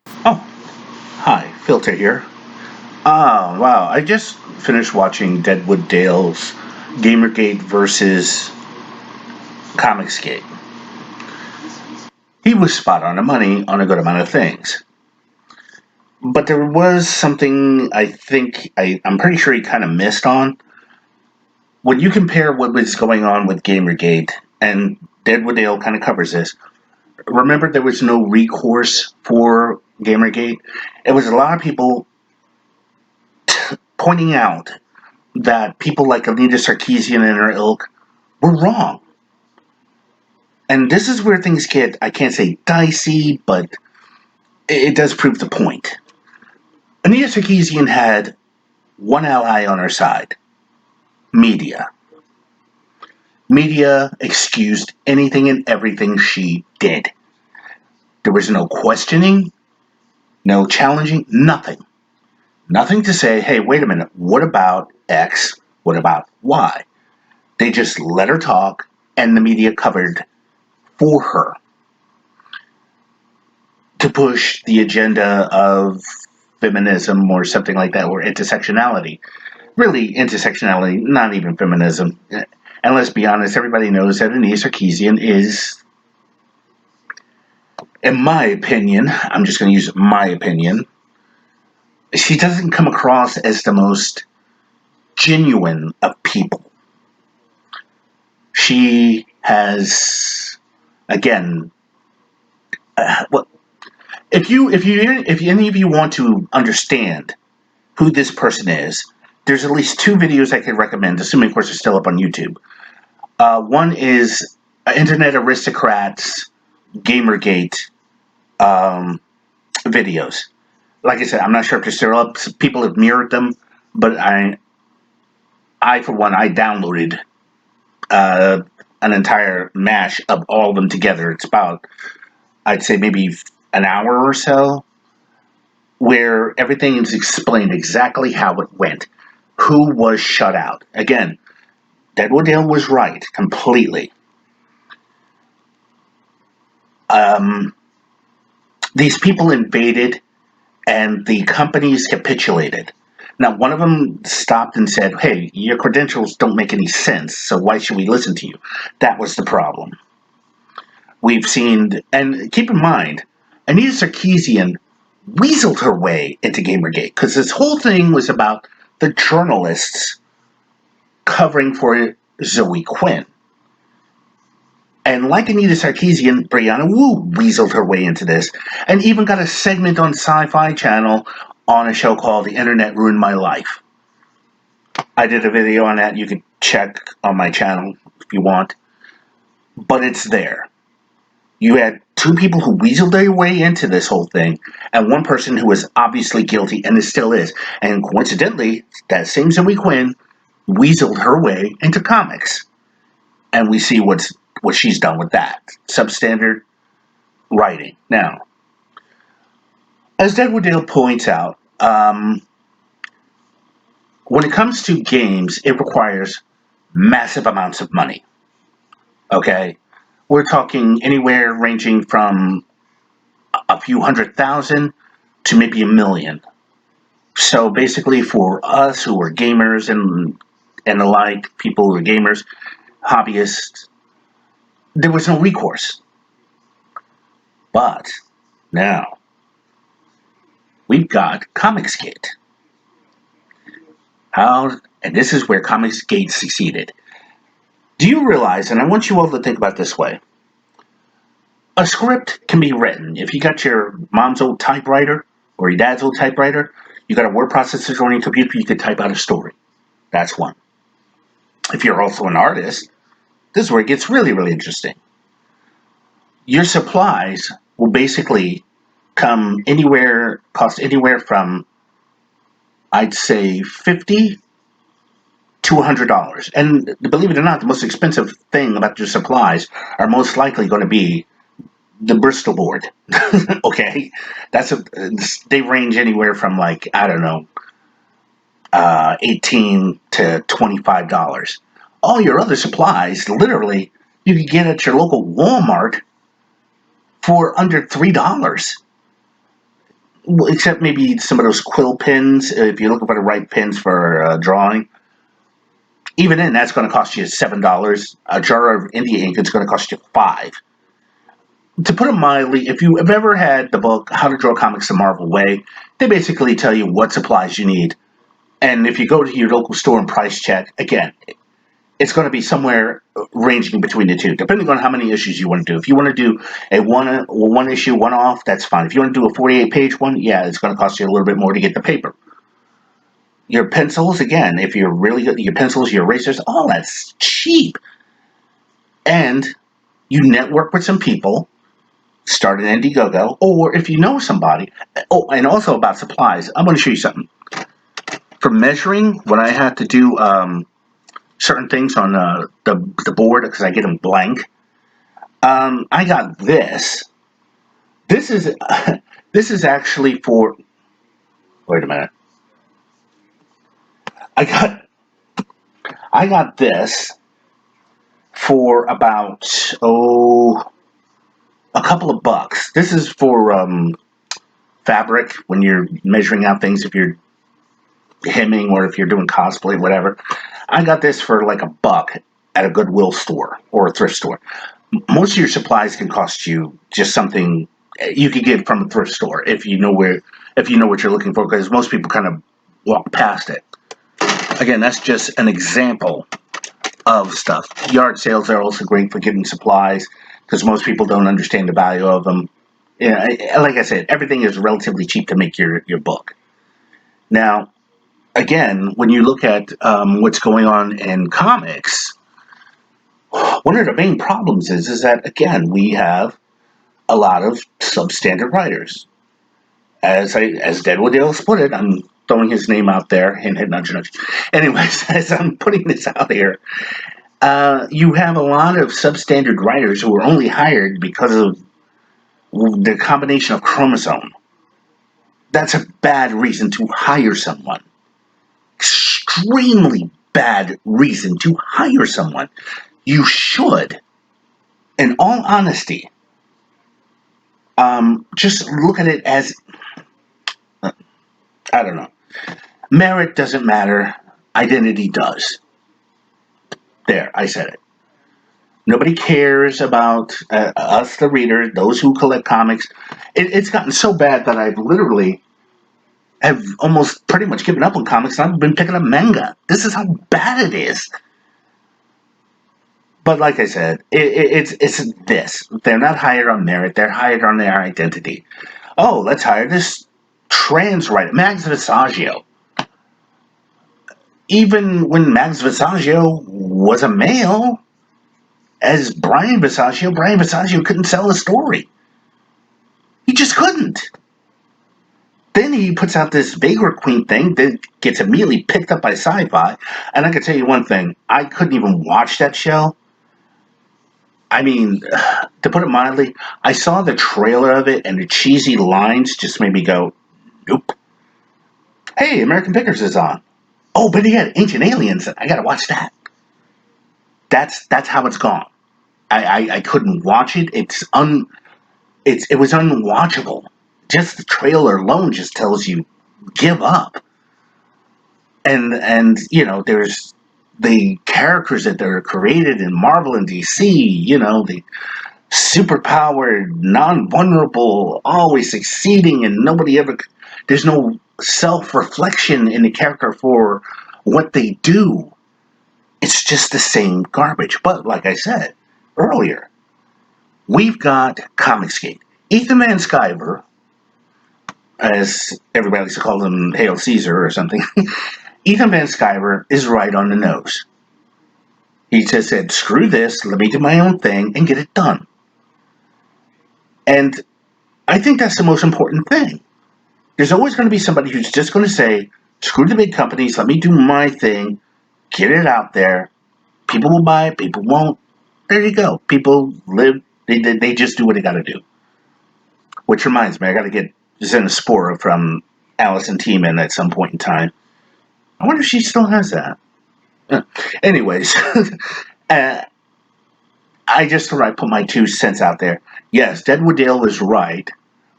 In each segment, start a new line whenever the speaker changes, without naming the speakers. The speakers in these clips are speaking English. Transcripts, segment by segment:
Oh, hi, Filter here. Wow, I just finished watching Deadwood Dale's Gamergate versus Comicsgate. He was spot on the money on a good amount of things. But there was something I'm pretty sure he kind of missed on. When you compare what was going on with Gamergate, and Deadwood Dale kind of covers this, remember there was no recourse for Gamergate? It was a lot of people pointing out that people like Anita Sarkeesian and her ilk were wrong. And this is where things get, I can't say dicey, but it does prove the point. Anita Sarkeesian had one ally on her side: media. Media excused anything and everything she did. There was no questioning, no challenging, nothing. Nothing to say, hey, wait a minute, what about X? What about Y? They just let her talk, and the media covered for her to push the agenda of feminism or something like that, or intersectionality. Really, intersectionality, not even feminism. And let's be honest, everybody knows that Anise Sarkeesian is, in my opinion, I'm just going to use my opinion, she doesn't come across as the most genuine of people. She has, again, well, if any of you want to understand who this person is, there's at least two videos I could recommend, assuming, of course, they're still up on YouTube. One is Internet Aristocrats Gamergate um, videos. Like I said, I'm not sure if they're still up. People have mirrored them, but I for one, I downloaded uh, an entire mash of all of them together. It's about, I'd say, maybe an hour or so, where everything is explained exactly how it went, who was shut out. Again, Deadwood Dale was right completely. Um, these people invaded, and the companies capitulated. Now, one of them stopped and said, hey, your credentials don't make any sense, so why should we listen to you? That was the problem. We've seen, and keep in mind, Anita Sarkeesian weaseled her way into Gamergate because this whole thing was about the journalists covering for Zoe Quinn. And like Anita Sarkeesian, Brianna Wu weaseled her way into this and even got a segment on Sci Fi Channel on a show called The Internet Ruined My Life. I did a video on that. You can check on my channel if you want. But it's there. You had two people who weaseled their way into this whole thing, and one person who was obviously guilty and it still is. And coincidentally, that same Zoe Quinn weaseled her way into comics. And we see what she's done with that. Substandard writing. Now, as Deadwood Dale points out, when it comes to games, it requires massive amounts of money. Okay? We're talking anywhere ranging from a few 100,000 to maybe a million. So basically, for us who are gamers and the like, people who are gamers, hobbyists, there was no recourse. But now we've got Comicsgate. How and this is where Comicsgate succeeded. Do you realize, and I want you all to think about this way, a script can be written. If you got your mom's old typewriter or your dad's old typewriter, you got a word processor on your computer, you could type out a story. That's one. If you're also an artist, this is where it gets really, really interesting. Your supplies will basically cost anywhere from, I'd say, 50 to $100. And believe it or not, the most expensive thing about your supplies are most likely going to be the Bristol board. Okay, they range anywhere from, like, I don't know, 18 to $25. All your other supplies, literally, you can get at your local Walmart for under $3. Well, except maybe some of those quill pins. If you're looking for the right pins for drawing, even then, that's going to cost you $7. A jar of India ink is going to cost you $5. To put it mildly, if you have ever had the book How to Draw Comics the Marvel Way, they basically tell you what supplies you need. And if you go to your local store and price check, again, it's going to be somewhere ranging between the two, depending on how many issues you want to do. If you want to do a one issue, one off, that's fine. If you want to do a 48-page one, yeah, it's going to cost you a little bit more to get the paper. Your pencils, again, if you're really good, your pencils, your erasers, all that's cheap. And you network with some people, start an Indiegogo, or if you know somebody. Oh, and also about supplies, I'm going to show you something. For measuring, when I have to do certain things on the board, because I get them blank, I got this. This is this is actually for. Wait a minute. I got this for about a couple of bucks. This is for fabric when you're measuring out things. If you're hemming or if you're doing cosplay, whatever. I got this for like $1 at a Goodwill store or a thrift store. Most of your supplies can cost you just something you could get from a thrift store if you know what you're looking for, because most people kind of walk past it. Again, that's just an example of stuff. Yard sales are also great for getting supplies because most people don't understand the value of them. Yeah, like I said, everything is relatively cheap to make your book. Now, again, when you look at what's going on in comics, one of the main problems is that, again, we have a lot of substandard writers. As Deadwood Dale put it, I'm throwing his name out there, hint, hint, nudge, nudge. Anyways, as I'm putting this out here, you have a lot of substandard writers who are only hired because of the combination of chromosome. That's a bad reason to hire someone. Extremely bad reason to hire someone. You should, in all honesty, just look at it as, I don't know. Merit doesn't matter. Identity does. There, I said it. Nobody cares about us, the reader, those who collect comics. It's gotten so bad that I've literally have almost pretty much given up on comics, and I've been picking up manga. This is how bad it is. But like I said, it's this. They're not hired on merit. They're hired on their identity. Oh, let's hire this trans writer, Max Visaggio. Even when Max Visaggio was a male, as Brian Visaggio couldn't sell a story. He just couldn't. Then he puts out this Vagrant Queen thing that gets immediately picked up by Sci-Fi. And I can tell you one thing, I couldn't even watch that show. I mean, to put it mildly, I saw the trailer of it and the cheesy lines just made me go, nope. Hey, American Pickers is on. Oh, but he had Ancient Aliens. I gotta watch that. That's how it's gone. I couldn't watch it. It was unwatchable. Just the trailer alone just tells you give up. And there's the characters that are created in Marvel and DC, the superpowered, non-vulnerable, always succeeding, and there's no self-reflection in the character for what they do. It's just the same garbage. But like I said earlier, we've got Comicsgate. Ethan Van Sciver, as everybody likes to call him, Hail Caesar or something, Ethan Van Sciver is right on the nose. He just said, screw this, let me do my own thing and get it done. And I think that's the most important thing. There's always going to be somebody who's just going to say, screw the big companies, let me do my thing, get it out there. People will buy it, people won't. There you go. People live, they just do what they got to do. Which reminds me, I got to get Xenospora from Allison Tiemann at some point in time. I wonder if she still has that. Anyways, I just thought I'd put my 2 cents out there. Yes, Deadwood Dale was right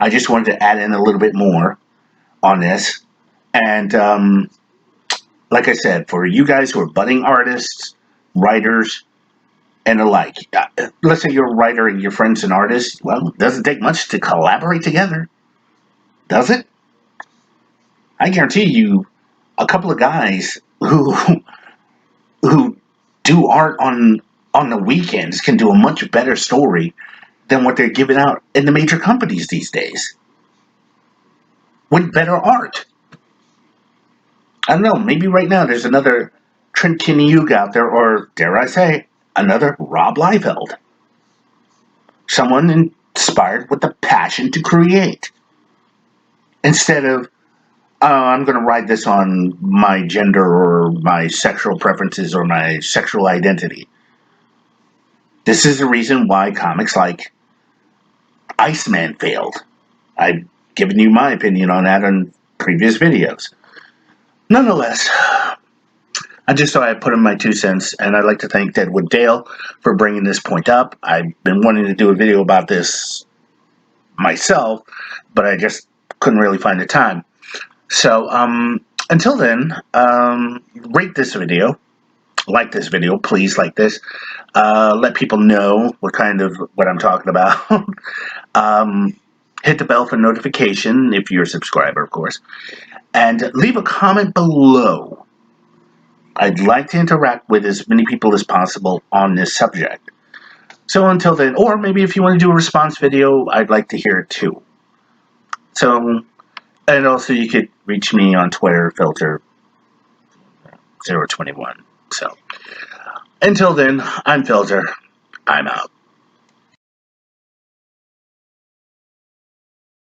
I just wanted to add in a little bit more on this. And like I said, for you guys who are budding artists, writers, and the like, let's say you're a writer and your friend's an artist. Well, it doesn't take much to collaborate together, does it? I guarantee you, a couple of guys who do art on the weekends can do a much better story than what they're giving out in the major companies these days with better art. I don't know, maybe right now there's another Trent Kinniug out there, or dare I say, another Rob Liefeld. Someone inspired with the passion to create. Instead of, oh, I'm going to write this on my gender or my sexual preferences or my sexual identity. This is the reason why comics like Iceman failed. I've given you my opinion on that in previous videos. Nonetheless, I just thought I'd put in my 2 cents, and I'd like to thank Deadwood Dale for bringing this point up. I've been wanting to do a video about this myself, but I just couldn't really find the time. So, until then, rate this video, like this video, please like this. Let people know what I'm talking about. Hit the bell for notification if you're a subscriber, of course. And leave a comment below. I'd like to interact with as many people as possible on this subject. So until then, or maybe if you want to do a response video, I'd like to hear it too. So, and also you could reach me on Twitter, Filter021. So, until then, I'm Filter. I'm out.